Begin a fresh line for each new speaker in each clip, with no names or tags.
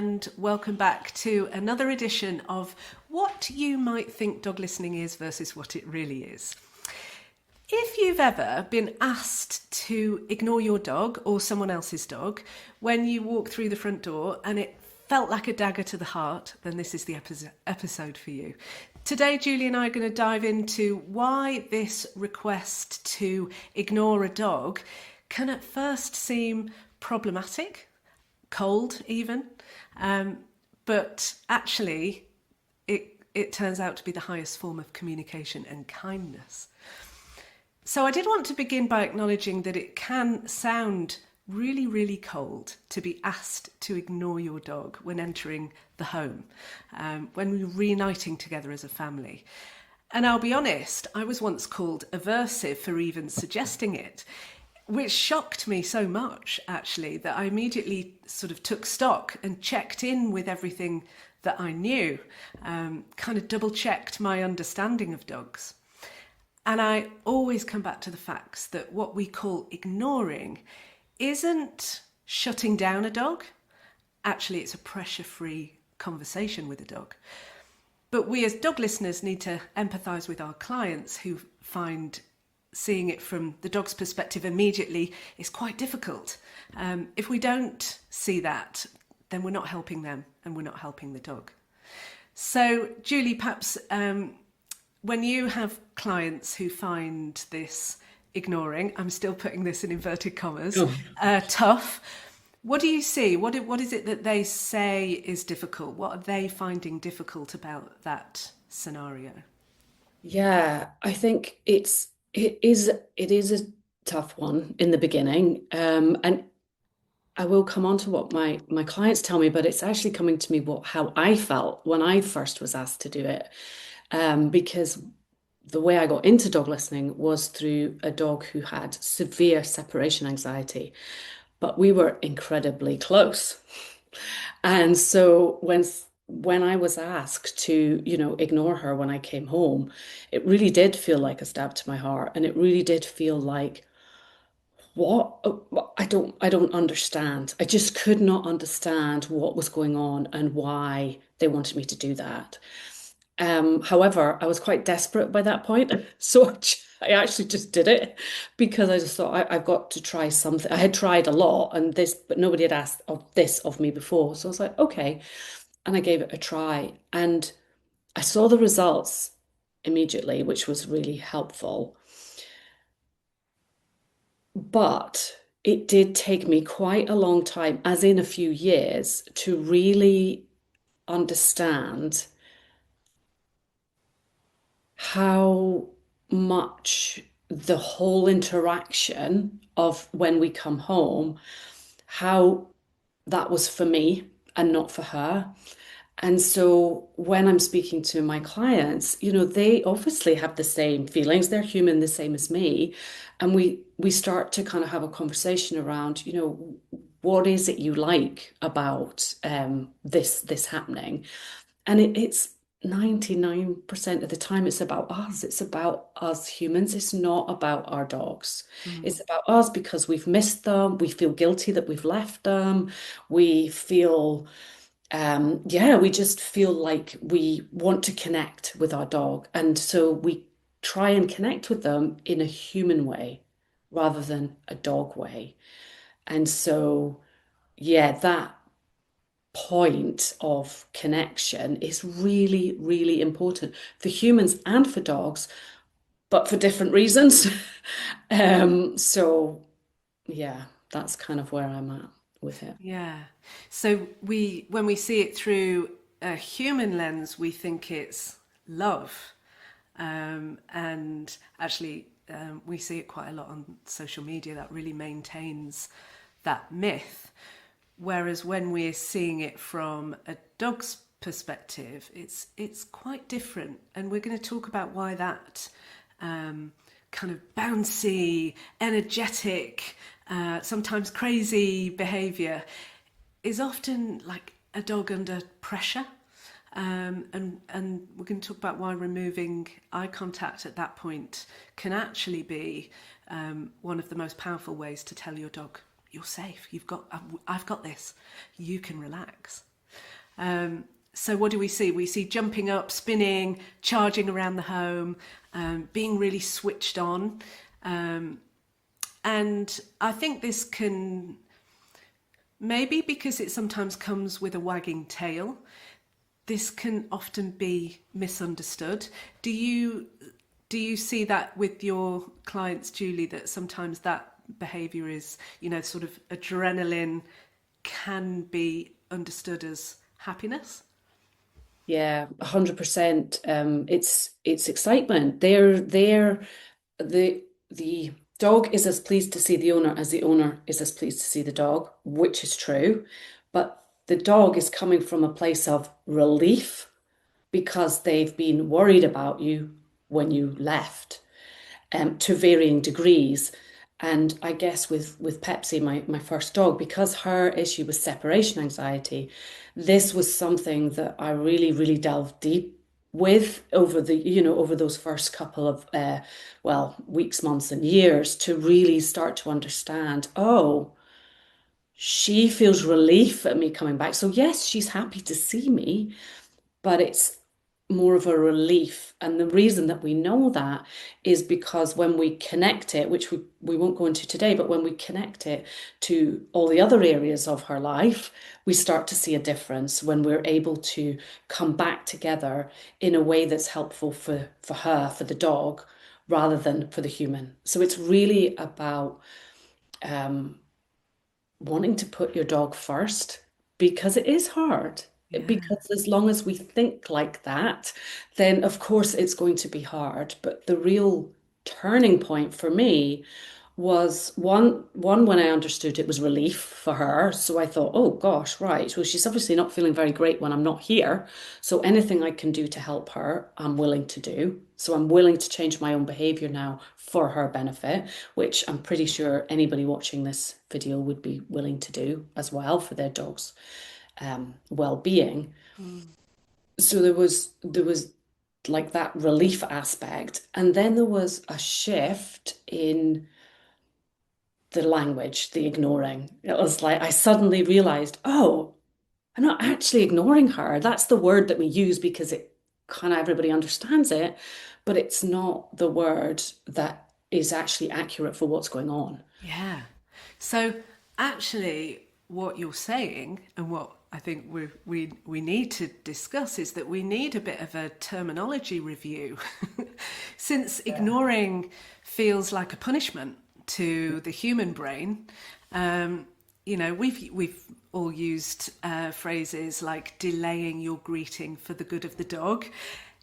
and welcome back to another edition of what you might think dog listening is versus what it really is. If you've ever been asked to ignore your dog or someone else's dog when you walk through the front door and it felt like a dagger to the heart, then this is the episode for you. Today, Julie and I are going to dive into why this request to ignore a dog can at first seem problematic, cold even, but actually it turns out to be the highest form of communication and kindness. So I did want to begin by acknowledging that it can sound really, really cold to be asked to ignore your dog when entering the home, when we're reuniting together as a family. And I'll be honest, I was once called aversive for even suggesting it, which shocked me so much, actually, that I immediately sort of took stock and checked in with everything that I knew, kind of double-checked my understanding of dogs. And I always come back to the facts that what we call ignoring isn't shutting down a dog. Actually, it's a pressure-free conversation with a dog. But we as dog listeners need to empathise with our clients who find seeing it from the dog's perspective immediately is quite difficult. If we don't see that, then we're not helping them and we're not helping the dog. So, Julie, perhaps when you have clients who find this ignoring, I'm still putting this in inverted commas, tough, what do you see? What is it that they say is difficult? What are they finding difficult about that scenario?
Yeah, I think it is a tough one in the beginning. And I will come on to what my clients tell me, but it's actually coming to me how I felt when I first was asked to do it. Because the way I got into dog listening was through a dog who had severe separation anxiety, but we were incredibly close. And so when I was asked to, ignore her when I came home, it really did feel like a stab to my heart. And it really did feel like, what? I don't understand. I just could not understand what was going on and why they wanted me to do that. However, I was quite desperate by that point. So I actually just did it because I just thought I've got to try something. I had tried a lot but nobody had asked of this of me before. So I was like, okay. And I gave it a try. And I saw the results immediately, which was really helpful. But it did take me quite a long time, as in a few years, to really understand how much the whole interaction of when we come home, how that was for me and not for her. And so when I'm speaking to my clients, they obviously have the same feelings. They're human, the same as me. And we start to kind of have a conversation around, what is it you like about this happening? And it's 99% of the time it's about us. It's about us humans. It's not about our dogs.
Mm.
It's about us because we've missed them. We feel guilty that we've left them. We feel yeah, we just feel like we want to connect with our dog. And so we try and connect with them in a human way rather than a dog way. And so, yeah, that point of connection is really, really important for humans and for dogs, but for different reasons. So, yeah, that's kind of where I'm at with it.
Yeah. So when we see it through a human lens, we think it's love. And actually, we see it quite a lot on social media that really maintains that myth. Whereas when we're seeing it from a dog's perspective, it's quite different. And we're going to talk about why that kind of bouncy, energetic, sometimes crazy behaviour is often like a dog under pressure. And we're going to talk about why removing eye contact at that point can actually be one of the most powerful ways to tell your dog, you're safe, I've got this, you can relax. So what do we see? We see jumping up, spinning, charging around the home, being really switched on. And I think this can, maybe because it sometimes comes with a wagging tail, this can often be misunderstood. Do you do you see that with your clients, Julie, that sometimes that behavior is, sort of adrenaline can be understood as happiness?
Yeah, 100%. It's excitement. The dog is as pleased to see the owner as the owner is as pleased to see the dog, which is true. But the dog is coming from a place of relief because they've been worried about you when you left, to varying degrees. And I guess with Pepsi, my first dog, because her issue was separation anxiety, this was something that I really, really delved deep with over over those first couple of well, weeks, months, and years to really start to understand, oh, she feels relief at me coming back. So yes, she's happy to see me, but it's more of a relief. And the reason that we know that is because when we connect it, which we won't go into today, but when we connect it to all the other areas of her life, we start to see a difference when we're able to come back together in a way that's helpful for her, for the dog, rather than for the human. So it's really about um, wanting to put your dog first because it is hard.
Yeah.
Because as long as we think like that, then of course it's going to be hard. But the real turning point for me was one when I understood it was relief for her. So I thought, oh gosh, right. Well, she's obviously not feeling very great when I'm not here. So anything I can do to help her, I'm willing to do. So I'm willing to change my own behavior now for her benefit, which I'm pretty sure anybody watching this video would be willing to do as well for their dog's well-being.
Mm.
So there was like that relief aspect, and then there was a shift in the language, the ignoring. It was like I suddenly realized, oh, I'm not actually ignoring her. That's the word that we use because it kind of everybody understands it, but it's not the word that is actually accurate for what's going on.
Yeah. So actually, what you're saying, and what I think we need to discuss, is that we need a bit of a terminology review, since
Yeah.
ignoring feels like a punishment to the human brain. We've all used phrases like delaying your greeting for the good of the dog.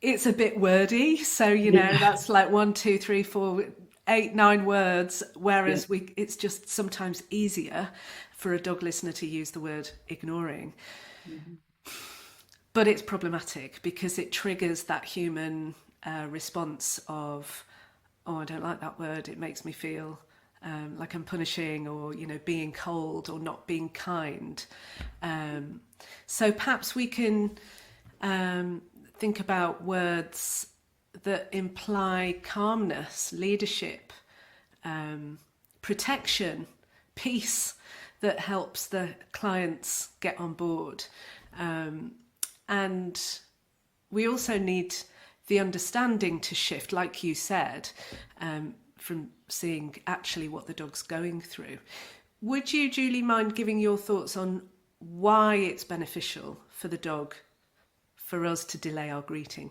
It's a bit wordy, so
Yeah.
that's like one, two, three, four, eight, nine words.
Yeah.
Whereas it's just sometimes easier for a dog listener to use the word ignoring.
Mhm.
But it's problematic because it triggers that human response of, oh, I don't like that word. It makes me feel like I'm punishing, or being cold or not being kind. So perhaps we can think about words that imply calmness, leadership, protection, peace, that helps the clients get on board. And we also need the understanding to shift, like you said, from seeing actually what the dog's going through. Would you, Julie, mind giving your thoughts on why it's beneficial for the dog for us to delay our greeting?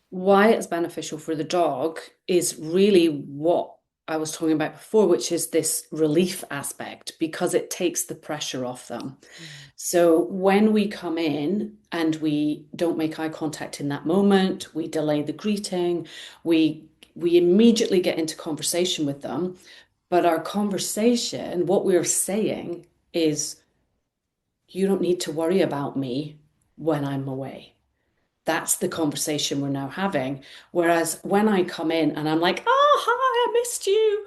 Why it's beneficial for the dog is really what I was talking about before, which is this relief aspect, because it takes the pressure off them.
Mm.
So when we come in and we don't make eye contact in that moment, we delay the greeting, we immediately get into conversation with them. But our conversation, what we're saying is, you don't need to worry about me when I'm away. That's the conversation we're now having. Whereas when I come in and I'm like, oh, hi, I missed you.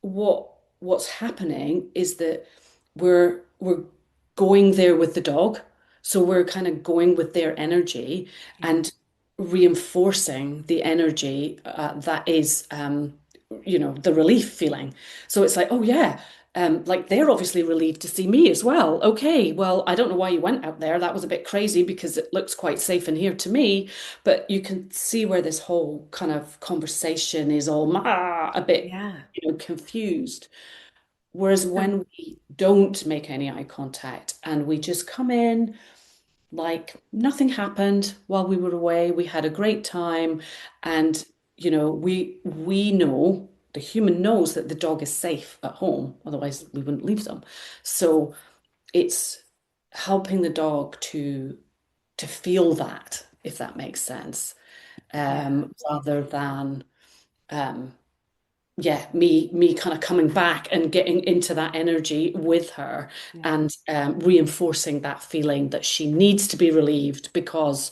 What's happening is that we're going there with the dog. So we're kind of going with their energy
Yeah.
and reinforcing the energy that is the relief feeling. So it's like, oh yeah, like they're obviously relieved to see me as well. Okay, well, I don't know why you went out there. That was a bit crazy because it looks quite safe in here to me. But you can see where this whole kind of conversation is all a bit,
Yeah.
confused. Whereas
So,
when we don't make any eye contact and we just come in like nothing happened while we were away, we had a great time, and we know the human knows that the dog is safe at home, otherwise we wouldn't leave them. So it's helping the dog to feel that, if that makes sense,
yeah.
rather than um, yeah, me kind of coming back and getting into that energy with her
Yeah.
and reinforcing that feeling that she needs to be relieved because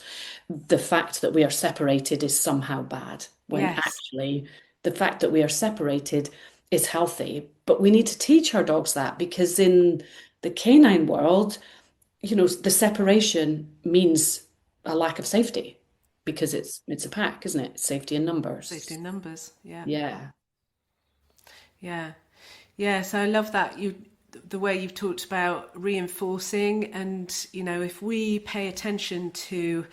the fact that we are separated is somehow bad, when
Yes.
actually the fact that we are separated is healthy. But we need to teach our dogs that, because in the canine world, the separation means a lack of safety, because it's a pack, isn't it? Safety in
Safety
numbers.
in numbers. Yeah.
Yeah.
Yeah. Yeah. So I love that the way you've talked about reinforcing, and if we pay attention to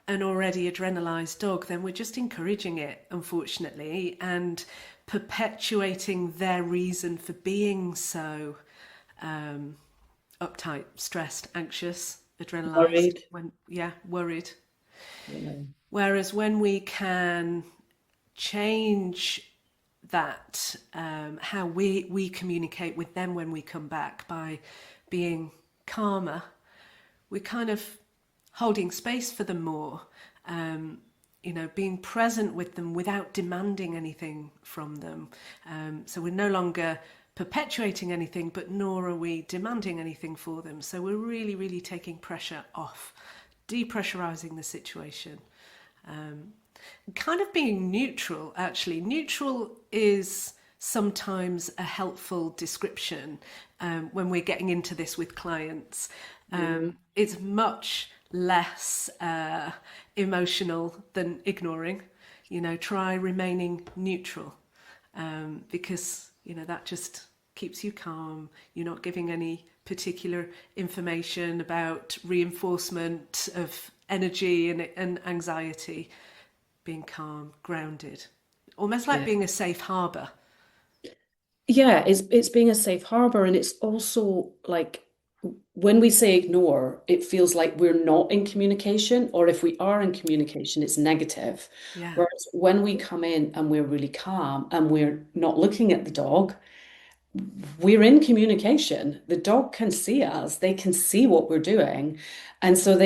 an already adrenalized dog, then we're just encouraging it, unfortunately, and perpetuating their reason for being so um, uptight, stressed, anxious, adrenalized,
Worried.
worried.
Yeah.
Whereas when we can change that, how we communicate with them when we come back by being calmer, we're kind of holding space for them more, being present with them without demanding anything from them. So we're no longer perpetuating anything, but nor are we demanding anything for them. So we're really, really taking pressure off, depressurizing the situation. Kind of being neutral, actually. Neutral is sometimes a helpful description when we're getting into this with clients.
Mm.
It's much less emotional than ignoring. Try remaining neutral, because that just keeps you calm. You're not giving any particular information about reinforcement of energy and anxiety. Being calm, grounded, almost like
Yeah.
being a safe harbour.
Yeah, it's being a safe harbor, and it's also like when we say ignore, it feels like we're not in communication, or if we are in communication, it's negative.
Yeah,
Whereas when we come in and we're really calm and we're not looking at the dog, we're in communication. The dog can see us, they can see what we're doing. And so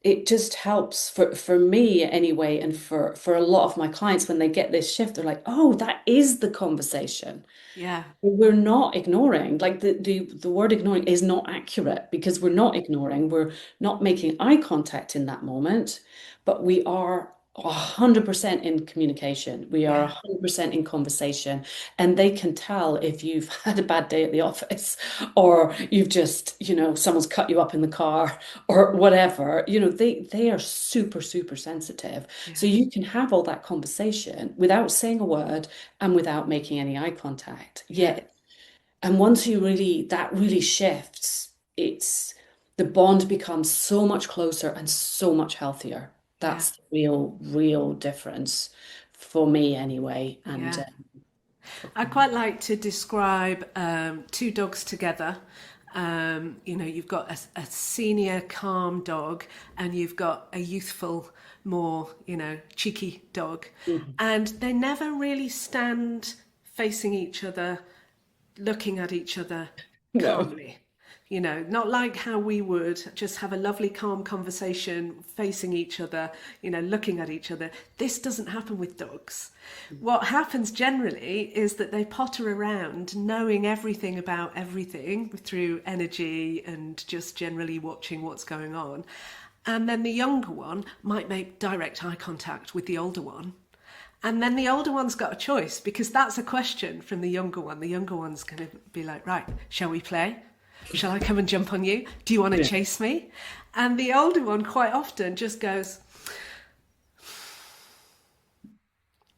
it just helps for me anyway, and for a lot of my clients when they get this shift, they're like, oh, that is the conversation.
yeah,
We're not ignoring, like the word ignoring is not accurate, because we're not ignoring, we're not making eye contact in that moment, but we are 100% in communication. We are
yeah,
100% in conversation, and they can tell if you've had a bad day at the office, or you've just, someone's cut you up in the car or whatever. They are super, super sensitive. So
yeah,
you can have all that conversation without saying a word and without making any eye contact.
yeah,
Yet, and once that really shifts, it's the bond becomes so much closer and so much healthier.
yeah,
That's the real, real difference for me anyway, and
yeah.
for
I
clients.
quite like to describe two dogs together. You've got a senior calm dog, and you've got a youthful, more, cheeky dog.
Mhm.
And they never really stand facing each other, looking at each other
No.
calmly. Not like how we would just have a lovely, calm conversation facing each other, looking at each other. This doesn't happen with dogs. What happens generally is that they potter around knowing everything about everything through energy and just generally watching what's going on. And then the younger one might make direct eye contact with the older one. And then the older one's got a choice, because that's a question from the younger one. The younger one's going to be like, right, shall we play? Shall I come and jump on you? Do you want to
Yeah.
chase me? And the older one quite often just goes,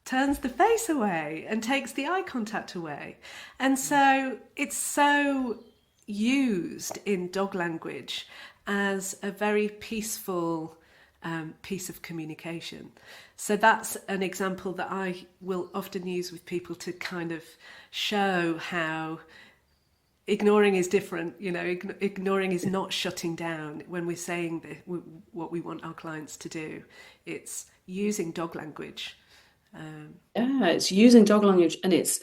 turns the face away and takes the eye contact away. And so it's so used in dog language as a very peaceful piece of communication. So that's an example that I will often use with people to kind of show how ignoring is different. You know, ignoring is not shutting down when we're saying what we want our clients to do. It's using dog language.
Yeah, it's using dog language, and it's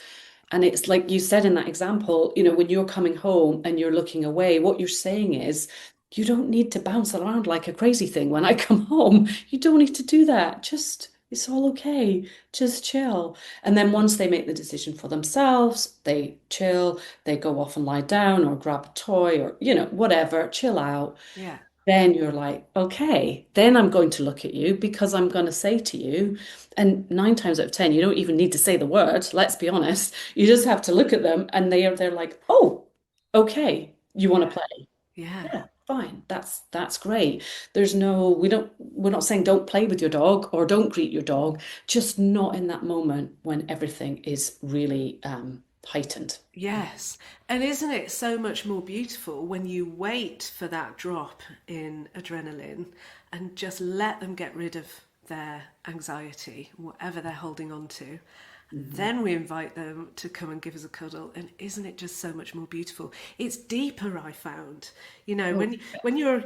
like you said in that example, you know, when you're coming home and you're looking away, what you're saying is you don't need to bounce around like a crazy thing when I come home. You don't need to do that. Just it's all okay. Just chill. And then once they make the decision for themselves, they chill, they go off and lie down or grab a toy or, you know, whatever, chill out.
Yeah.
Then you're like, okay, then I'm going to look at you because I'm going to say to you, and 9 times out of 10, you don't even need to say the word, let's be honest. You just have to look at them and they're like, oh, okay, you want to
Yeah.
play?
Yeah.
Yeah, fine. That's great. We're not saying don't play with your dog or don't greet your dog, just not in that moment when everything is really heightened.
Yes. And isn't it so much more beautiful when you wait for that drop in adrenaline and just let them get rid of their anxiety, whatever they're holding on to?
Mhm.
Then we invite them to come and give us a cuddle, and isn't it just so much more beautiful? It's deeper, I found. You know,
Oh,
when you're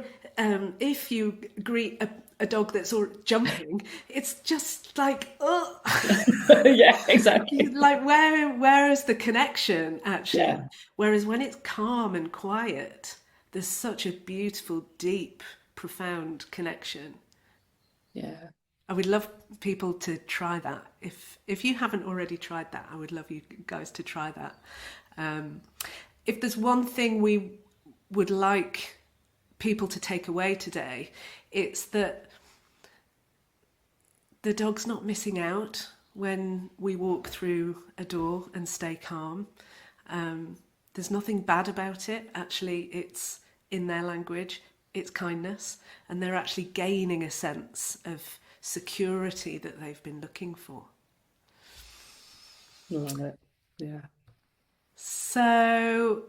if you greet a dog that's all jumping, it's just like oh,
yeah, exactly.
like where is the connection actually?
Yeah,
Whereas when it's calm and quiet, there's such a beautiful, deep, profound connection.
yeah.
I would love people to try that. If you haven't already tried that, I would love you guys to try that. Um, if there's one thing we would like people to take away today, it's that the dog's not missing out when we walk through a door and stay calm. There's nothing bad about it. Actually, it's in their language, it's kindness, and they're actually gaining a sense of security that they've been looking for.
Love it. Yeah.
So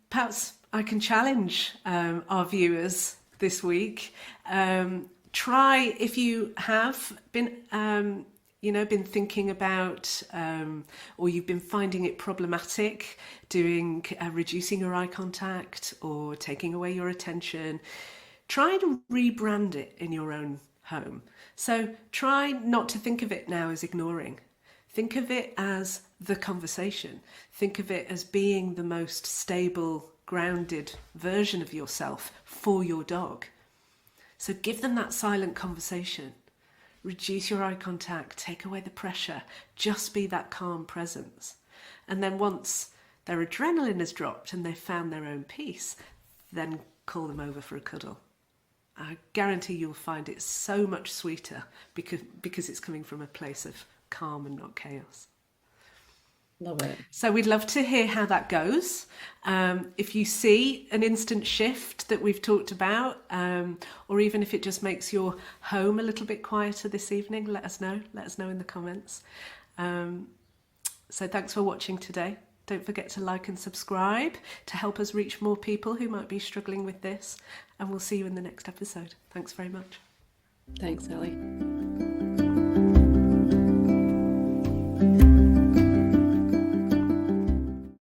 perhaps I can challenge our viewers this week. Try if you have been, been thinking about, or you've been finding it problematic doing reducing your eye contact or taking away your attention. Try and rebrand it in your own home. So try not to think of it now as ignoring. Think of it as the conversation. Think of it as being the most stable, grounded version of yourself for your dog. So give them that silent conversation. Reduce your eye contact, take away the pressure, just be that calm presence. And then once their adrenaline has dropped and they've found their own peace, then call them over for a cuddle. I guarantee you'll find it so much sweeter because it's coming from a place of calm and not chaos.
Love it.
So we'd love to hear how that goes. If you see an instant shift that we've talked about, or even if it just makes your home a little bit quieter this evening, let us know. Let us know in the comments. So thanks for watching today. Don't forget to like and subscribe to help us reach more people who might be struggling with this. And we'll see you in the next episode. Thanks very much.
Thanks, Ellie.